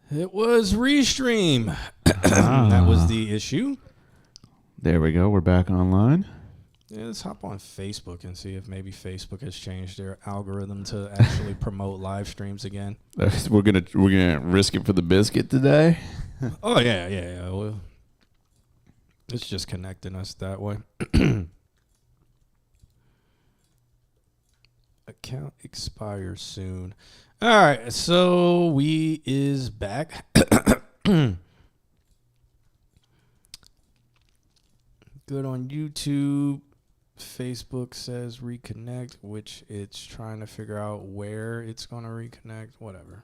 It was Restream. That was the issue. There we go. We're back online. Yeah, let's hop on Facebook and see if maybe Facebook has changed their algorithm to actually promote live streams again. We're gonna risk it for the biscuit today. Oh yeah. Well, it's just connecting us that way. Account expires soon. All right, so we is back. Good on YouTube. Facebook says reconnect, which it's trying to figure out where it's going to reconnect. Whatever.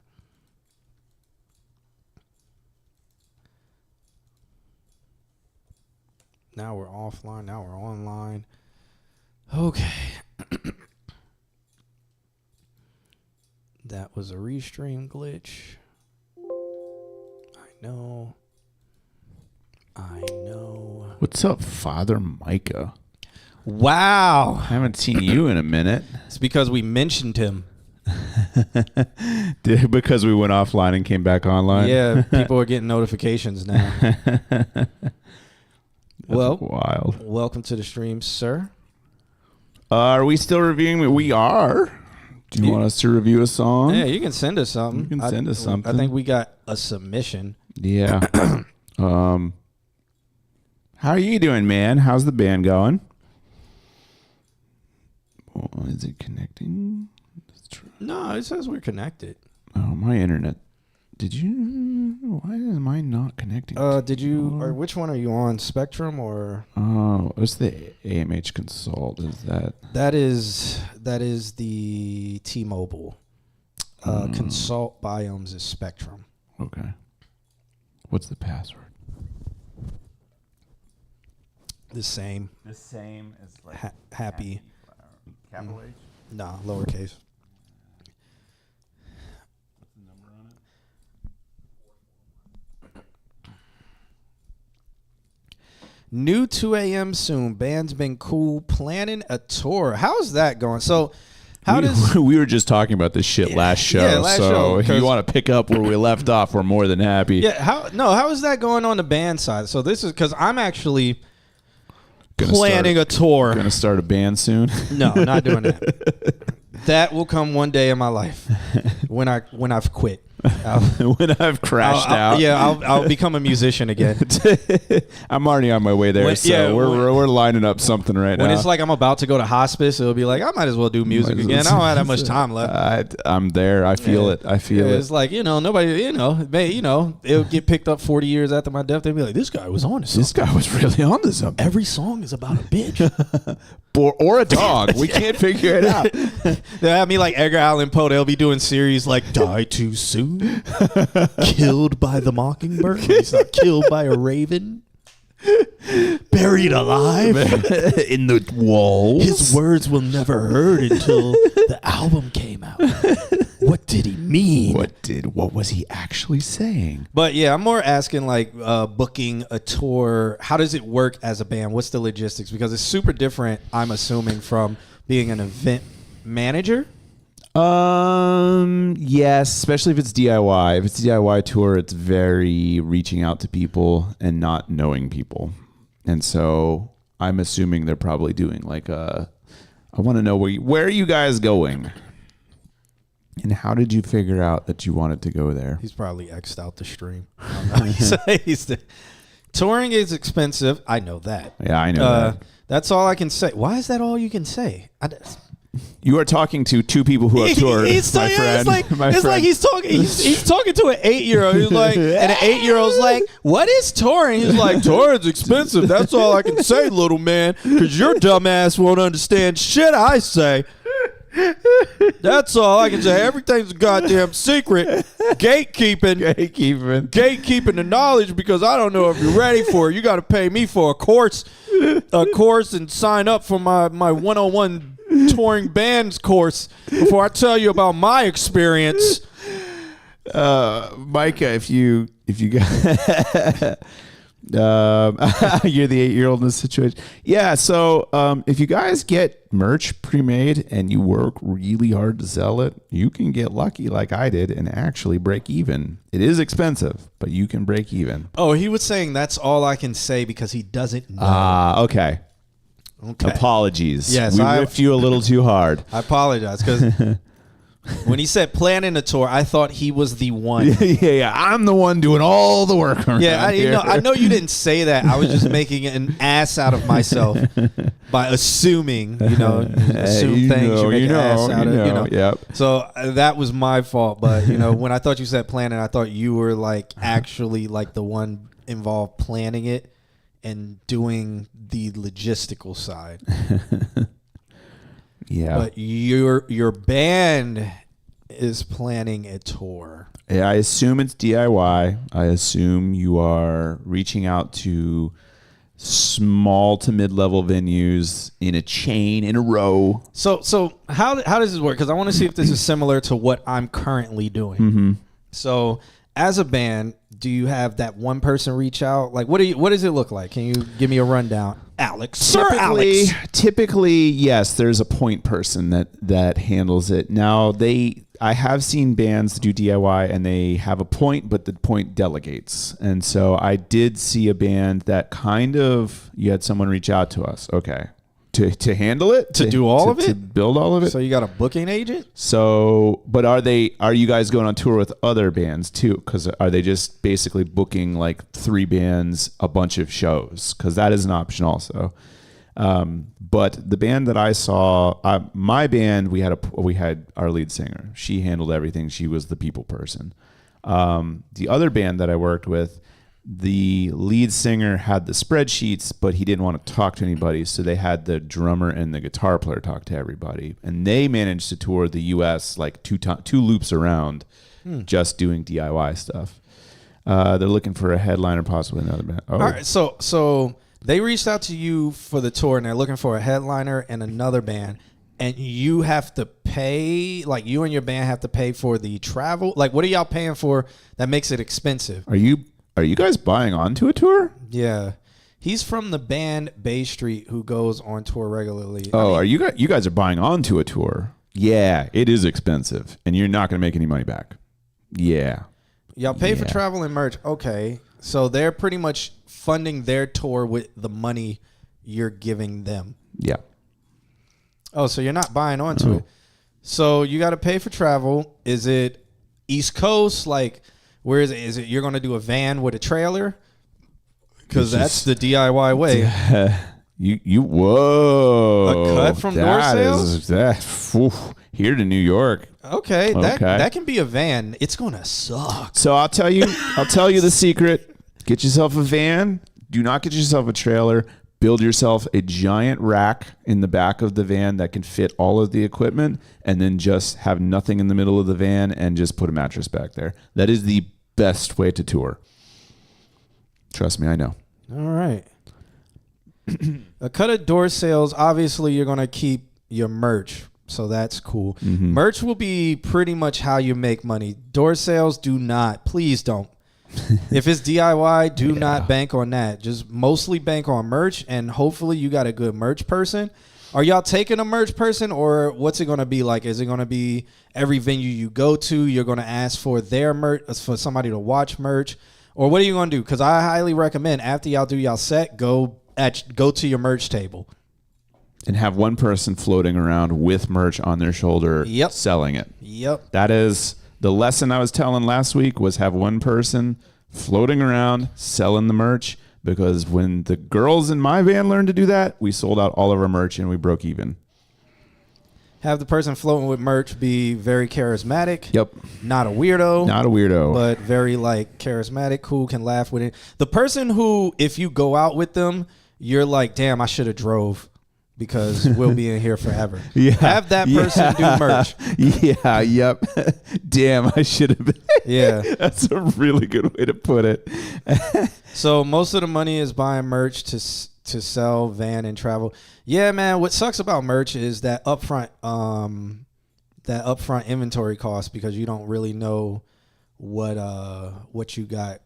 Now we're offline. Now we're online. Okay. That was a restream glitch. I know. What's up, Father Micah? Wow. I haven't seen you in a minute. It's because we mentioned him. Because we went offline and came back online? Yeah, people are getting notifications now. Well, wild. Welcome to the stream, sir. Are we still reviewing? We are. Do you want us to review a song? Yeah, you can send us something. You can send us something. I think we got a submission. Yeah. How are you doing, man? How's the band going? Oh, is it connecting? No, it says we're connected. Oh, my internet. Why am I not connecting? Did you, or which one are you on? Spectrum or? Oh, what's the AMH Consult? Is that? That is the T-Mobile. Consult Biomes is Spectrum. Okay. What's the password? The same. The same as like happy. Capital H? No, lowercase. What's the number on it? New 2 a.m. soon. Band's been cool. Planning a tour. How's that going? So, we were just talking about this shit last show. Yeah, last show, if you want to pick up where we left off, we're more than happy. Yeah. How is that going on the band side? So this is because I'm actually planning a tour. Gonna start a band soon. No, not doing that. That will come one day in my life when I've quit. When I've crashed out. Yeah, I'll become a musician again. I'm already on my way there, we're lining up something right now. When it's like I'm about to go to hospice, it'll be like I might as well do music again. I don't have that much time left. I'm there. I feel it. I feel it. It's like nobody. It'll get picked up 40 years after my death. They'll be like, this guy was on to something. This guy was really on to something. Every song is about a bitch or a dog. We can't figure it out. They have me like Edgar Allan Poe. They'll be doing series like Die Too Soon, Killed by the Mockingbird. He's not killed by a raven. Buried alive in the walls. His words were never heard until the album came out. What did he mean? What was he actually saying? But yeah, I'm more asking like booking a tour. How does it work as a band? What's the logistics? Because it's super different, I'm assuming, from being an event manager. Yes, especially if it's DIY. If it's a DIY tour, it's very reaching out to people and not knowing people. And so I'm assuming they're probably doing like I want to know where are you guys going? And how did you figure out that you wanted to go there? He's probably X'd out the stream. I don't know. Touring is expensive. I know that. Yeah, I know that. That's all I can say. Why is that all you can say? You are talking to two people who have toured, my friend. It's like he's talking. He's talking to an 8-year-old. He's like, and an 8-year-old's like, "What is touring?" He's like, "Touring's expensive. That's all I can say, little man, because your dumb ass won't understand shit I say." That's all I can say. Everything's a goddamn secret. Gatekeeping the knowledge, because I don't know if you're ready for it. You got to pay me for a course, and sign up for my 101 touring bands course before I tell you about my experience. Micah, if you got You're the 8-year-old in this situation. Yeah. So if you guys get merch pre-made and you work really hard to sell it, you can get lucky like I did and actually break even. It is expensive, but you can break even. Oh, he was saying that's all I can say because he doesn't know. Okay. Okay. Apologies. Yes, we riffed you a little too hard. I apologize because when he said planning a tour, I thought he was the one. yeah. I'm the one doing all the work around here. I know you didn't say that. I was just making an ass out of myself by assuming, assume things. You make an ass out of. Yep. So that was my fault. But when I thought you said planning, I thought you were like actually like the one involved planning it and doing the logistical side. Yeah. But your band is planning a tour. Yeah, I assume it's DIY. I assume you are reaching out to small to mid-level venues in a chain, in a row. So how does this work? Because I want to see if this is similar to what I'm currently doing. Mm-hmm. So as a band, do you have that one person reach out? Like, what does it look like? Can you give me a rundown, Alex? Sir Alex. Typically, yes, there's a point person that handles it. Now, I have seen bands do DIY and they have a point, but the point delegates. And so I did see a band that you had someone reach out to us. Okay. To handle it? To do all of it? To build all of it? So you got a booking agent? So, but are you guys going on tour with other bands too? Because are they just basically booking like 3 bands, a bunch of shows? Because that is an option also. But the band that I saw, my band, we had our lead singer. She handled everything. She was the people person. The other band that I worked with, the lead singer had the spreadsheets, but he didn't want to talk to anybody. So they had the drummer and the guitar player talk to everybody. And they managed to tour the U.S. like two loops around just doing DIY stuff. They're looking for a headliner, possibly another band. Oh. All right, so they reached out to you for the tour, and they're looking for a headliner and another band. And you have to pay, like you and your band have to pay for the travel. Like, what are y'all paying for that makes it expensive? Are you guys buying onto a tour? Yeah. He's from the band Bay Street who goes on tour regularly. Oh, are you guys are buying onto a tour? Yeah, it is expensive, and you're not going to make any money back. Yeah. Y'all pay for travel and merch. Okay. So they're pretty much funding their tour with the money you're giving them. Yeah. Oh, so you're not buying onto it. So you got to pay for travel. Is it East Coast? Like, where is it? Is it you're going to do a van with a trailer? Because that's the DIY way. Whoa. A cut from door sales? Here to New York. Okay. That can be a van. It's going to suck. So I'll tell you the secret. Get yourself a van. Do not get yourself a trailer. Build yourself a giant rack in the back of the van that can fit all of the equipment, and then just have nothing in the middle of the van and just put a mattress back there. That is the best way to tour. Trust me, I know. All right. A cut of door sales, obviously you're going to keep your merch, so that's cool. Mm-hmm. Merch will be pretty much how you make money. Door sales, do not. Please don't. If it's DIY, do not bank on that. Just mostly bank on merch, and hopefully you got a good merch person. Are y'all taking a merch person, or what's it going to be like? Is it going to be every venue you go to, you're going to ask for their merch, for somebody to watch merch? Or what are you going to do? Because I highly recommend after y'all do y'all set, go to your merch table. And have one person floating around with merch on their shoulder selling it. Yep. That is the lesson I was telling last week, was have one person floating around selling the merch, because when the girls in my van learned to do that, we sold out all of our merch and we broke even. Have the person floating with merch be very charismatic. Yep. Not a weirdo. Not a weirdo. But very like charismatic, cool, can laugh with it. The person who, if you go out with them, you're like, damn, I should have drove, because we'll be in here forever. Have that person do merch. Yeah, yep. Damn, I should have been. Yeah. That's a really good way to put it. So most of the money is buying merch to sell, van, and travel. Yeah, man, what sucks about merch is that upfront inventory cost, because you don't really know what you got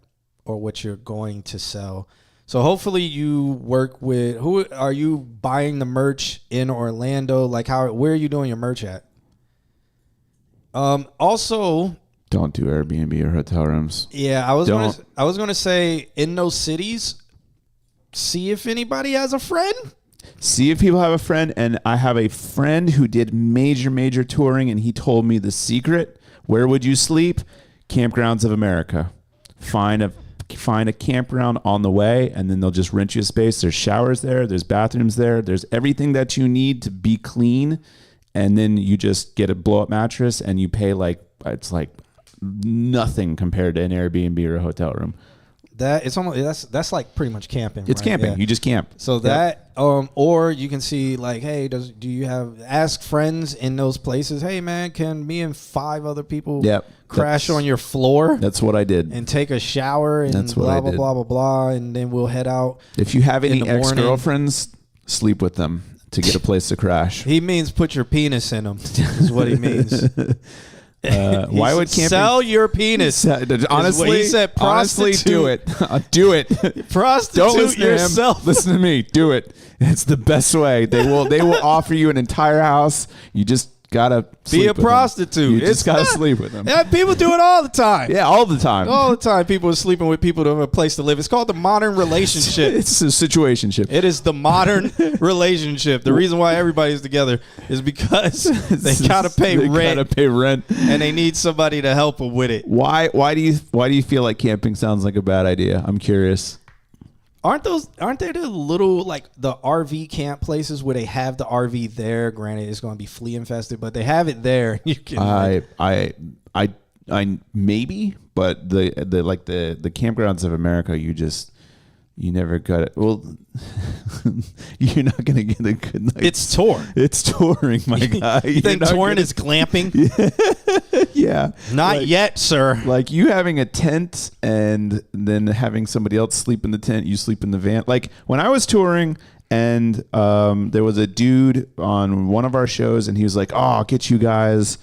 or what you're going to sell. So hopefully you work with, who are you buying the merch in Orlando? Like where are you doing your merch at? Also, Don't do Airbnb or hotel rooms. yeah, I was gonna say in those cities, see if anybody has a friend. See if people have a friend. And I have a friend who did major touring, and he told me the secret. Where would you sleep? Campgrounds of America. Find a campground on the way, and then they'll just rent you a space. There's showers there. There's bathrooms there. There's everything that you need to be clean. And then you just get a blow-up mattress, and you pay it's like nothing compared to an Airbnb or a hotel room. That it's almost that's like pretty much camping. It's right? camping. Yeah. You just camp. So that or you can see like, hey, do you ask friends in those places? Hey man, can me and 5 other people crash on your floor? That's what I did. And take a shower and That's what blah I blah did. blah blah blah, and then we'll head out. If you have any in the morning. ex-girlfriends, sleep with them to get a place to crash. He means put your penis in them. Is what he means. Why would camping sell your penis? Honestly, he said, honestly, do it. Do it. Prostitute Don't listen yourself. to him. Listen to me. Do it. It's the best way. They will offer you an entire house. You just gotta Be a sleep with them. prostitute. You just It's gotta not- sleep with them. Yeah, people do it all the time. Yeah, all the time. All the time, people are sleeping with people to have a place to live. It's called the modern relationship. It's a situationship. It is the modern relationship. The reason why everybody's together is because they gotta pay They rent, gotta pay rent. and they need somebody to help them with it. Why do you feel like camping sounds like a bad idea? I'm curious. Aren't there the little like the RV camp places where they have the RV there? Granted, it's going to be flea infested, but they have it there. You can. I maybe, but the campgrounds of America, you never got it. Well, you're not gonna get a good night. It's tour. It's touring, my guy. You think touring is glamping? Yeah, Not yet, sir. Like you having a tent and then having somebody else sleep in the tent, you sleep in the van. Like when I was touring and there was a dude on one of our shows and he was like, oh, I'll get you guys.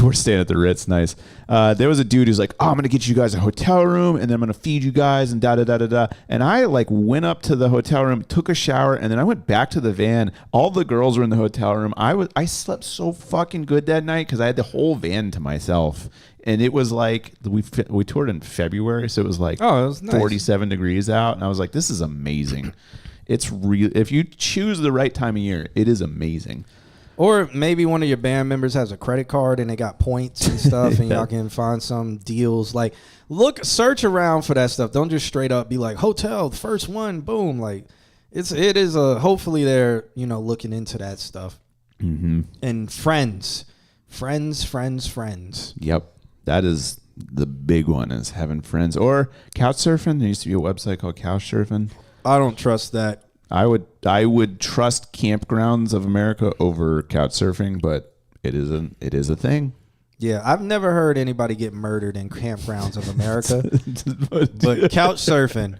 We're staying at the Ritz. Nice. There was a dude who's like, oh, I'm going to get you guys a hotel room and then I'm going to feed you guys and da-da-da-da-da. And I like went up to the hotel room, took a shower, and then I went back to the van. All the girls were in the hotel room. I slept so fucking good that night because I had the whole van to myself. And it was like, we toured in February, so it was like it was nice. 47 degrees out. And I was like, this is amazing. It's real. If you choose the right time of year, it is amazing. Or maybe one of your band members has a credit card and they got points and stuff, and y'all can find some deals. Like, search around for that stuff. Don't just straight up be like, hotel, the first one, boom. Like, it is hopefully they're, looking into that stuff. Mm-hmm. And friends. Yep. That is the big one, is having friends. Or couch surfing. There used to be a website called Couch Surfing. I don't trust that. I would trust Campgrounds of America over couch surfing, but it is a thing. Yeah, I've never heard anybody get murdered in Campgrounds of America, but couch surfing.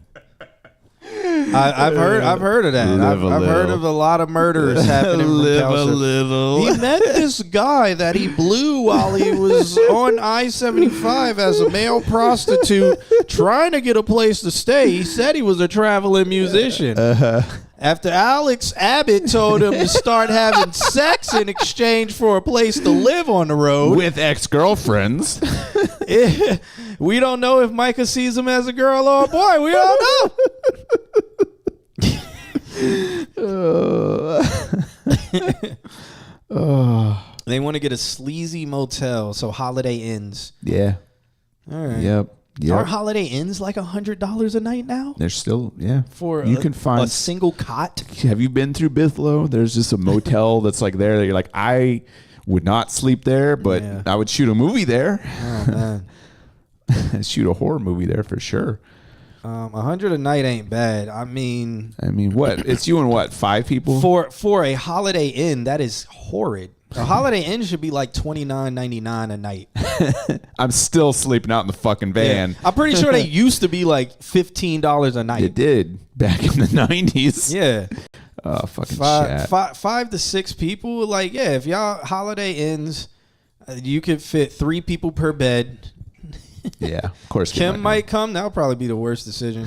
I've heard of that. I've heard of a lot of murders happening from couch surfing. little. He met this guy that he blew while he was on I-75 as a male prostitute trying to get a place to stay. He said he was a traveling musician. After Alex Abbott told him to start having sex in exchange for a place to live on the road. With ex-girlfriends. We don't know if Micah sees him as a girl or a boy. We don't know. They want to get a sleazy motel, so Holiday Inns. Yeah. All right. Yep. Are Holiday Inns like $100 a night now? They're still, yeah. For you can find a single cot? Have you been through Bithlow? There's just a motel that's like there that you're like, I would not sleep there, but Yeah. I would shoot a movie there. Oh, man. Shoot a horror movie there for sure. 100 a night ain't bad. I mean, what? It's you and what? 5 people? for a Holiday Inn, that is horrid. A Holiday Inn should be like $29.99 a night. I'm still sleeping out in the fucking van. Yeah. I'm pretty sure they used to be like $15 a night. It did back in the 90s. Yeah. Oh, fucking chat. 5 to 6 people. Like, yeah, if y'all Holiday Inns, you could fit 3 people per bed. Yeah, of course. Kim might come. That'll probably be the worst decision.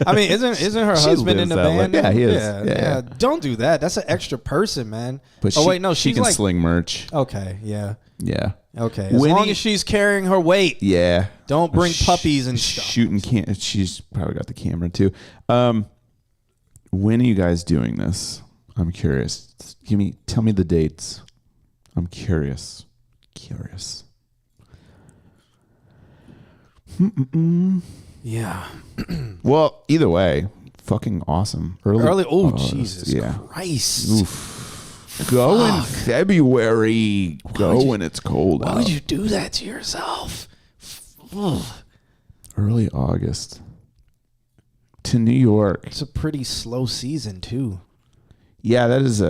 I mean, isn't her She husband in lives the that band? life. Yeah, he is. Yeah. Yeah. Don't do that. That's an extra person, man. But wait, no, she she's can like sling merch. okay, yeah, Yeah. okay. As long as she's carrying her weight, Yeah. don't bring puppies and stuff. Shooting she's probably got the camera too. When are you guys doing this? I'm curious. Tell me the dates. I'm curious. Yeah. Well, either way, fucking awesome. Early. Oh, Jesus Christ. Oof. Go in February. When it's cold Why out. would you do that to yourself? Ugh. Early August. To New York. It's a pretty slow season too. Yeah, that is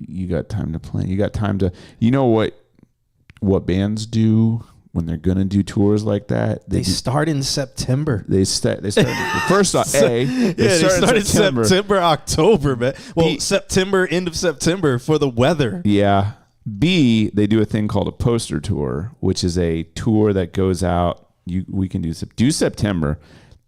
you got time to plan. You got time to, you know what bands do when they're going to do tours like that? They start in September. They start first off, they start in September, October, man. Well, September, end of September for the weather. Yeah. B, they do a thing called a poster tour, which is a tour that goes out. We can do September.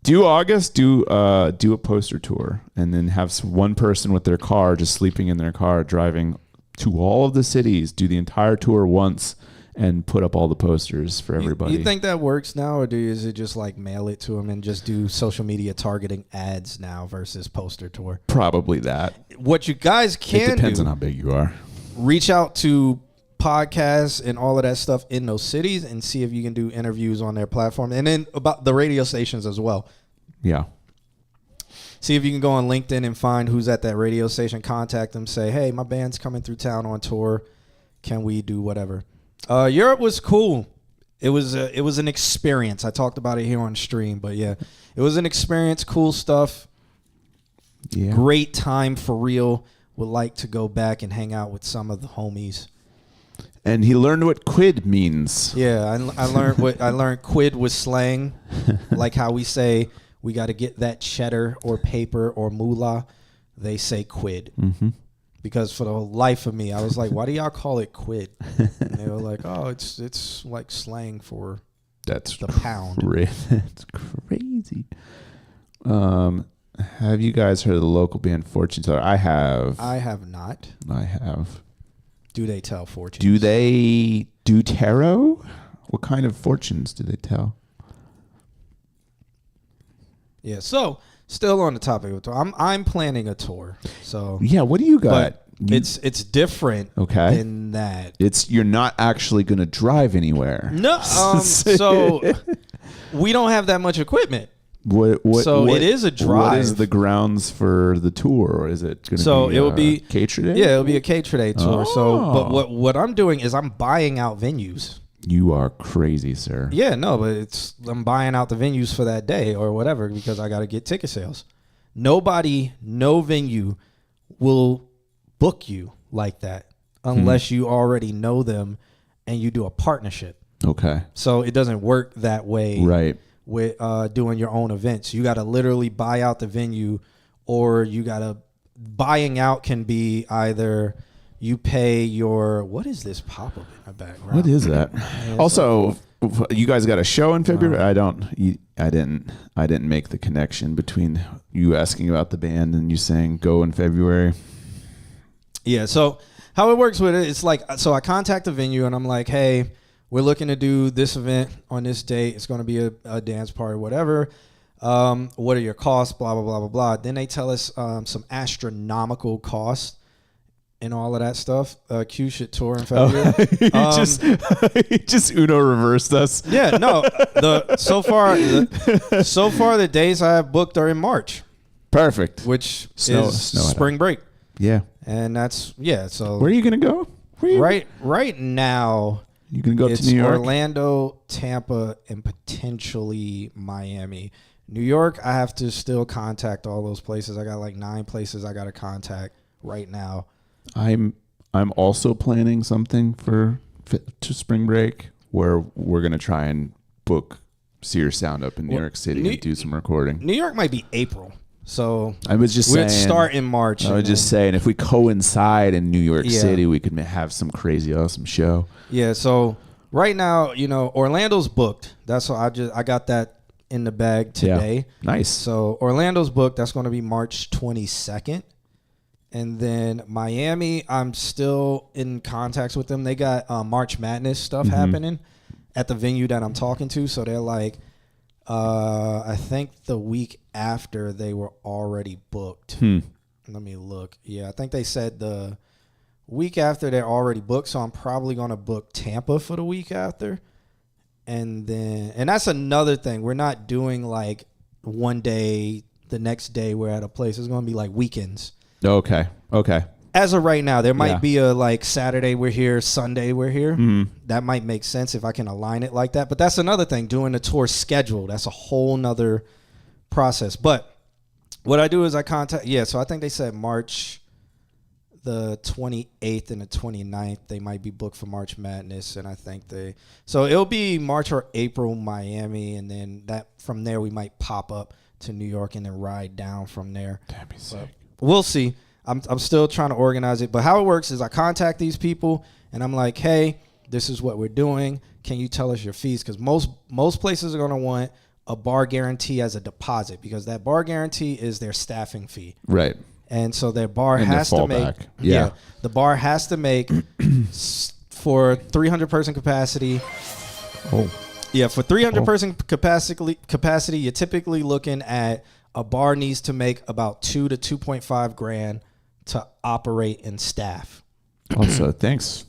Do August, do a poster tour, and then have one person with their car just sleeping in their car, driving to all of the cities, do the entire tour once, and put up all the posters for everybody. You think that works now, or is it just like mail it to them and just do social media targeting ads now versus poster tour? Probably that. What you guys can It depends do, on how big you are. reach out to podcasts and all of that stuff in those cities and see if you can do interviews on their platform, and then about the radio stations as well. Yeah. See if you can go on LinkedIn and find who's at that radio station, contact them, say, hey, my band's coming through town on tour, can we do whatever? Europe was cool. It was an experience. I talked about it here on stream, but yeah, it was an experience. Cool stuff. Yeah. Great time for real. Would like to go back and hang out with some of the homies. And he learned what quid means. Yeah, I learned quid was slang, like how we say we got to get that cheddar or paper or moolah. They say quid. Mm-hmm. Because for the life of me, I was like, why do y'all call it quid? And they were like, oh, it's like slang for That's the pound. That's crazy. Have you guys heard of the local band Fortune Teller? I have. I have not. I have. Do they tell fortunes? Do they do tarot? What kind of fortunes do they tell? Yeah. So still on the topic of tour, I'm planning a tour. So Yeah, what do you got? but it's different. Okay. In that You're not actually going to drive anywhere. no. So we don't have that much equipment. What it is a drive. What is the grounds for the tour, or is it going to So be it will be Cater Day? Yeah, it'll be a Cater Day tour. Oh. So, but what I'm doing is I'm buying out venues. You are crazy, sir. Yeah, no, but I'm buying out the venues for that day or whatever because I got to get ticket sales. No venue will book you like that unless you already know them and you do a partnership. Okay. So it doesn't work that way. Right. With doing your own events. You got to literally buy out the venue, or you got to buying out can be either you pay your, what is this pop up in the background? What is that? Also, you guys got a show in February? I didn't make the connection between you asking about the band and you saying go in February. Yeah. So how it works with it, it's like, so I contact the venue and I'm like, hey, we're looking to do this event on this date. It's going to be a dance party, whatever. What are your costs? Blah, blah, blah, blah, blah. Then they tell us some astronomical costs and all of that stuff. Q should tour in February. Just Uno reversed us. Yeah, no. So far the days I have booked are in March. Perfect. Which Snow is spring break. Yeah. And that's, yeah. So where are you going to go? Right now, you can go it's to New York? Orlando, Tampa, and potentially Miami. New York, I have to still contact all those places. I got like 9 places I got to contact right now. I'm also planning something to spring break where we're going to try and book Sears Sound up in New York City and do some recording. New York might be April. So I was just we'd saying, start in March. I was just saying, if we coincide in New York City, we could have some crazy awesome show. Yeah, so right now, Orlando's booked. That's why I got that in the bag today. Yeah. Nice. So Orlando's booked. That's going to be March 22nd. And then Miami, I'm still in contacts with them. They got March Madness stuff happening at the venue that I'm talking to. So they're like, I think the week after they were already booked. Let me look. Yeah, I think they said the week after they're already booked. So I'm probably going to book Tampa for the week after. And that's another thing. We're not doing like one day, the next day we're at a place. It's going to be like weekends. Okay. As of right now, there might be a like Saturday we're here, Sunday we're here. That might make sense if I can align it like that. But that's another thing, doing a tour schedule. That's a whole nother process. But what I do is I contact, so I think they said March the 28th and the 29th, they might be booked for March Madness. And I think so it'll be March or April, Miami. And then from there, we might pop up to New York and then ride down from there. That'd be sick. We'll see. I'm still trying to organize it. But how it works is I contact these people and I'm like, hey, this is what we're doing. Can you tell us your fees? Because most places are going to want a bar guarantee as a deposit because that bar guarantee is their staffing fee. Right. And so their bar and has to make. Yeah. The bar has to make for 300 person capacity. Oh. Yeah, for 300 person capacity, you're typically looking at a bar needs to make about $2 to $2.5 grand to operate and staff. Also, thanks,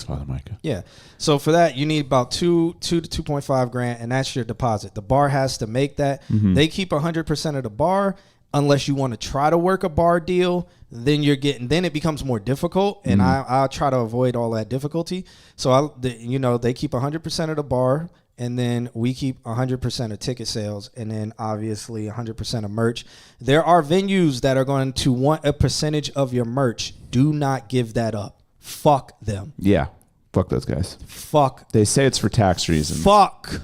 Father Micah. Yeah. So for that, you need about $2 to $2.5 grand, and that's your deposit. The bar has to make that. They keep 100% of the bar. Unless you want to try to work a bar deal, then it becomes more difficult, and I'll try to avoid all that difficulty. So they keep 100% of the bar. And then we keep 100% of ticket sales and then obviously 100% of merch. There are venues that are going to want a percentage of your merch. Do not give that up. Fuck them. Yeah. Fuck those guys. Fuck. They say it's for tax reasons. Fuck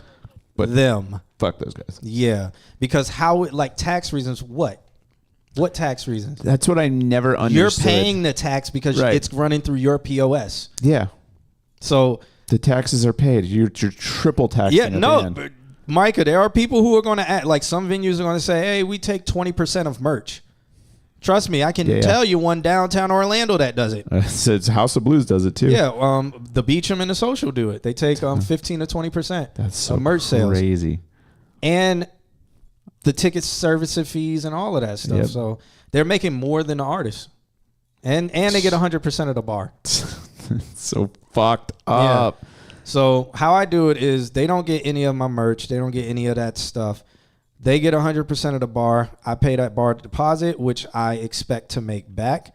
them. Fuck those guys. Yeah. Because tax reasons, what? What tax reasons? That's what I never understood. You're paying the tax because it's running through your POS. Yeah. So the taxes are paid. You're triple taxing. Yeah, no, but Micah, there are people who are going to act like some venues are going to say, hey, we take 20% of merch. Trust me, I can tell you one downtown Orlando that does it. It's House of Blues does it too. Yeah, the Beecham and the Social do it. They take 15 to 20%. That's so of merch sales. Crazy. And the ticket service fees and all of that stuff. Yep. So they're making more than the artists. And they get 100% of the bar. So fucked up. Yeah. So how I do it is they don't get any of my merch. They don't get any of that stuff. They get 100% of the bar. I pay that bar deposit, which I expect to make back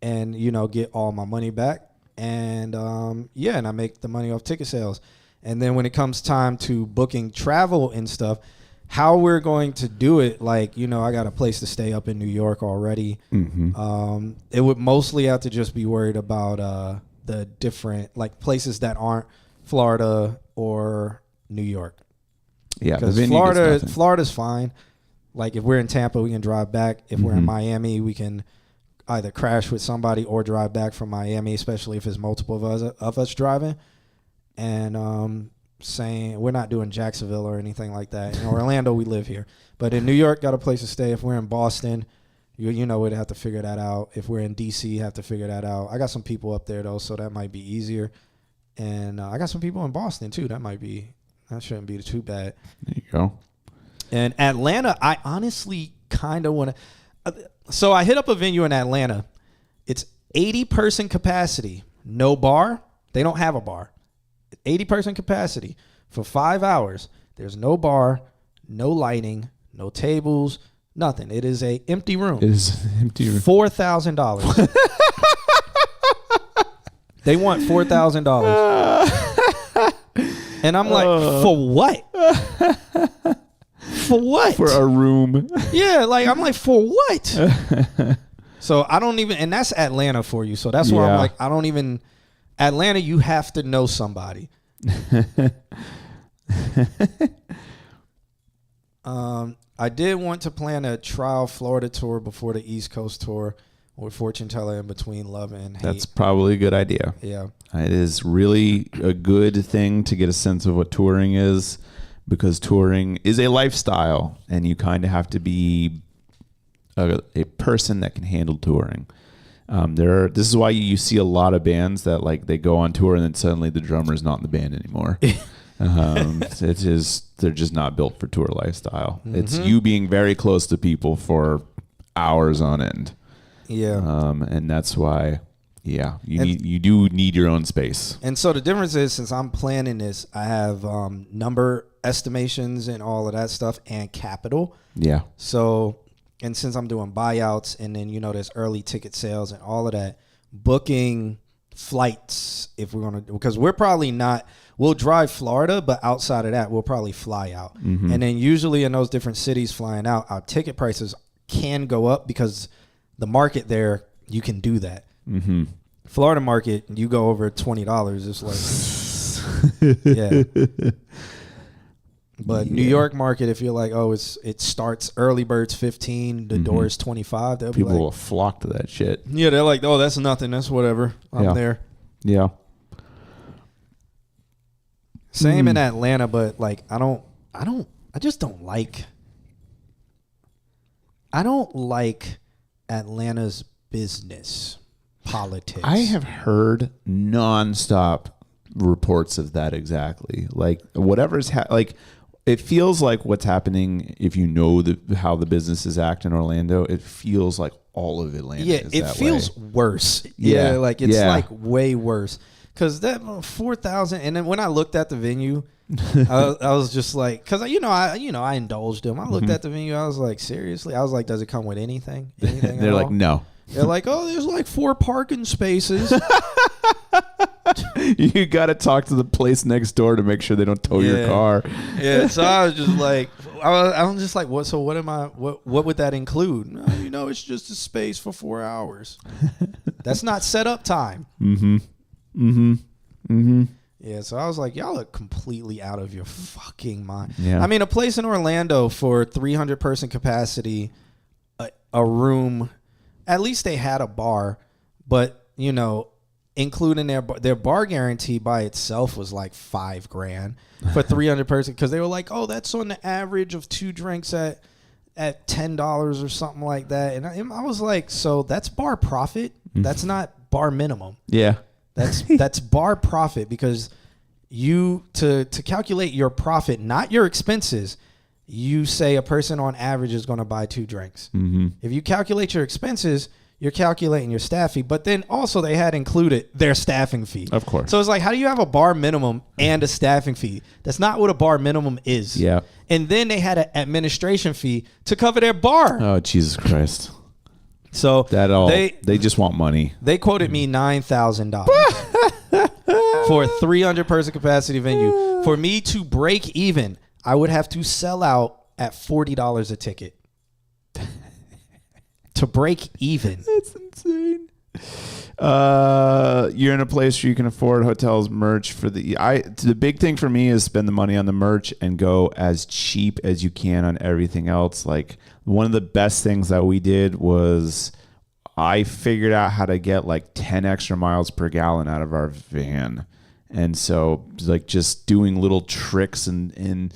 and, get all my money back. And, and I make the money off ticket sales. And then when it comes time to booking travel and stuff, how we're going to do it, I got a place to stay up in New York already. It would mostly have to just be worried about the different places that aren't Florida or New York. Yeah, because Florida's fine. Like if we're in Tampa, we can drive back. If we're in Miami, we can either crash with somebody or drive back from Miami, especially if it's multiple of us driving. And saying we're not doing Jacksonville or anything like that. In Orlando, we live here, but in New York, got a place to stay. If we're in Boston, we'd have to figure that out. If we're in DC, have to figure that out. I got some people up there though, so that might be easier. And I got some people in Boston too. That shouldn't be too bad. There you go. And Atlanta, I honestly kind of want to. So I hit up a venue in Atlanta. It's 80-person capacity, no bar. They don't have a bar. 80-person capacity for 5 hours. There's no bar, no lighting, no tables, nothing. It is a empty room. It is an empty room. $4,000. They want $4,000. And I'm like, for what? For what? For a room. Yeah, I'm like, for what? So I don't even, and that's Atlanta for you. So that's why I'm like, I don't even, Atlanta, you have to know somebody. I did want to plan a trial Florida tour before the East Coast tour, or fortune teller in between love and hate. That's probably a good idea. Yeah. It is really a good thing to get a sense of what touring is, because touring is a lifestyle, and you kind of have to be a person that can handle touring. This is why you see a lot of bands that like they go on tour and then suddenly the drummer is not in the band anymore. They're just not built for tour lifestyle. Mm-hmm. It's you being very close to people for hours on end. Yeah. And that's why, you do need your own space. And so the difference is, since I'm planning this, I have number estimations and all of that stuff and capital. Yeah. So, and since I'm doing buyouts and then, there's early ticket sales and all of that, booking flights, if we're going to, because we're probably not, we'll drive Florida, but outside of that, we'll probably fly out. Mm-hmm. And then usually in those different cities flying out, our ticket prices can go up because the market there, you can do that. Mm-hmm. Florida market, you go over $20, it's like, yeah. But New York market, if you're like, it starts early birds 15, the door is 25. People will flock to that shit. Yeah, they're like, that's nothing, that's whatever. I'm there. Yeah. Same in Atlanta, but like I don't like Atlanta's business politics. I have heard nonstop reports of that exactly. Like whatever's it feels like what's happening, if you know how the businesses act in Orlando, it feels like all of Atlanta is it that feels way. Worse. Yeah, like it's like way worse. Because that 4,000, and then when I looked at the venue, I was just like, because I indulged them. I looked at the venue, I was like, seriously? I was like, does it come with anything? They're like, no. They're like, there's like 4 parking spaces. You got to talk to the place next door to make sure they don't tow your car. Yeah, so I was just like, I'm just like, what? So what would that include? It's just a space for 4 hours. That's not setup time. Mm-hmm. Mm-hmm. Mm-hmm. Yeah, so I was like, y'all are completely out of your fucking mind. Yeah. I mean, a place in Orlando for 300 person capacity, a room, at least they had a bar, but including their bar guarantee by itself was like $5,000 for 300 person, because they were like, that's on the average of 2 drinks at $10 or something like that. And I was like, so that's bar profit. That's not bar minimum. Yeah. That's bar profit, because you to calculate your profit, not your expenses, you say a person on average is going to buy 2 drinks. Mm-hmm. If you calculate your expenses, you're calculating your staff fee, but then also they had included their staffing fee. Of course. So it's like, how do you have a bar minimum and a staffing fee? That's not what a bar minimum is. Yeah. And then they had an administration fee to cover their bar. Oh, Jesus Christ. So they just want money. They quoted me $9,000 for a 300 person capacity venue. For me to break even, I would have to sell out at $40 a ticket to break even. That's insane. You're in a place where you can afford hotels, merch for the big thing for me is spend the money on the merch and go as cheap as you can on everything else. Like one of the best things that we did was I figured out how to get like 10 extra miles per gallon out of our van. And so like just doing little tricks and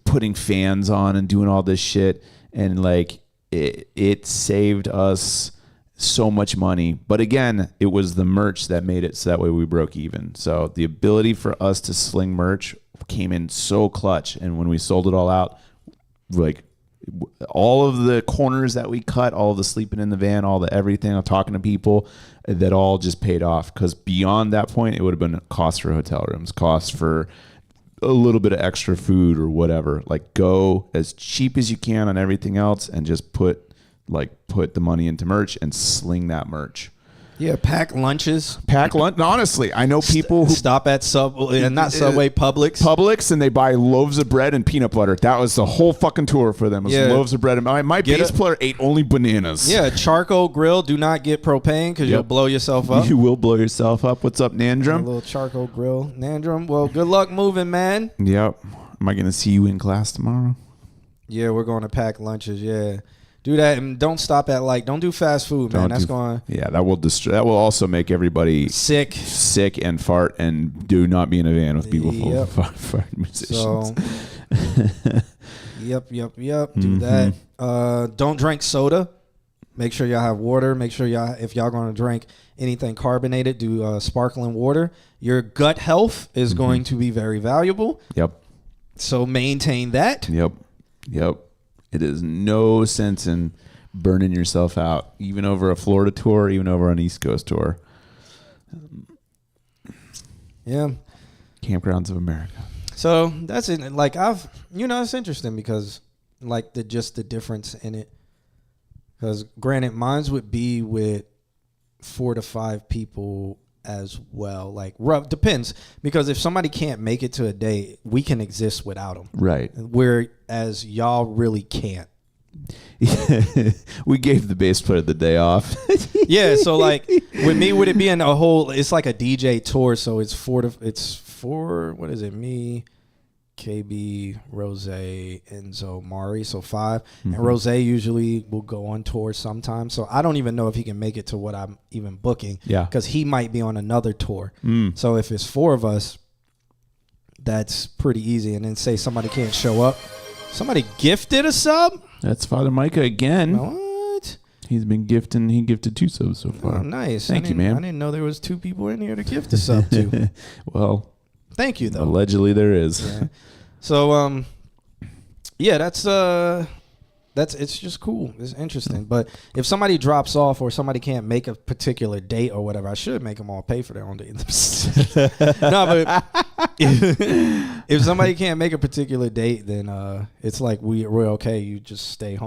putting fans on and doing all this shit. And like it saved us so much money. But again, it was the merch that made it so that way we broke even. So the ability for us to sling merch came in so clutch. And when we sold it all out, like all of the corners that we cut, all of the sleeping in the van, all the everything, I'm talking to people, that all just paid off. Because beyond that point, it would have been cost for hotel rooms, cost for a little bit of extra food or whatever. Like go as cheap as you can on everything else and just put the money into merch and sling that merch. Yeah, pack lunches. Honestly, I know people who stop at Subway, Publix, and they buy loaves of bread and peanut butter. That was the whole fucking tour for them. It was loaves of bread. And my bass player ate only bananas. Yeah, charcoal grill. Do not get propane because you'll blow yourself up. You will blow yourself up. What's up, Nandrum? A little charcoal grill, Nandrum. Well, good luck moving, man. Yep. Am I going to see you in class tomorrow? Yeah, we're going to pack lunches. Yeah. Do that, and don't stop at don't do fast food, man. That's going Yeah, that will also make everybody sick and fart, and do not be in a van with people full Yep. of fart musicians. So, yep. Do that. Don't drink soda. Make sure y'all have water. Make sure if y'all going to drink anything carbonated, do sparkling water. Your gut health is going to be very valuable. Yep. So maintain that. Yep. It is no sense in burning yourself out, even over a Florida tour, even over an East Coast tour. Yeah. Campgrounds of America. So that's it. It's interesting because the difference in it. Because granted, mines would be with 4 to 5 people as well. Depends. Because if somebody can't make it to a day, we can exist without them. Right. Whereas y'all really can't. We gave the bass player the day off. Yeah. So with me, would it be in a whole? It's like a DJ tour. So it's four. What is it? Me, KB, Rose, Enzo, Mari, so 5. And Rose usually will go on tour sometimes. So I don't even know if he can make it to what I'm even booking. Yeah. Because he might be on another tour. So if it's 4 of us, that's pretty easy. And then say somebody can't show up. Somebody gifted a sub? That's Father Micah again. What? He gifted 2 subs so far. Oh, nice. Thank you, man. I didn't know there was 2 people in here to gift a sub to. Well, thank you, though. Allegedly there is. Yeah. So, that's it's just cool. It's interesting. But if somebody drops off or somebody can't make a particular date or whatever, I should make them all pay for their own date. No, but if somebody can't make a particular date, then it's like we're okay. You just stay home.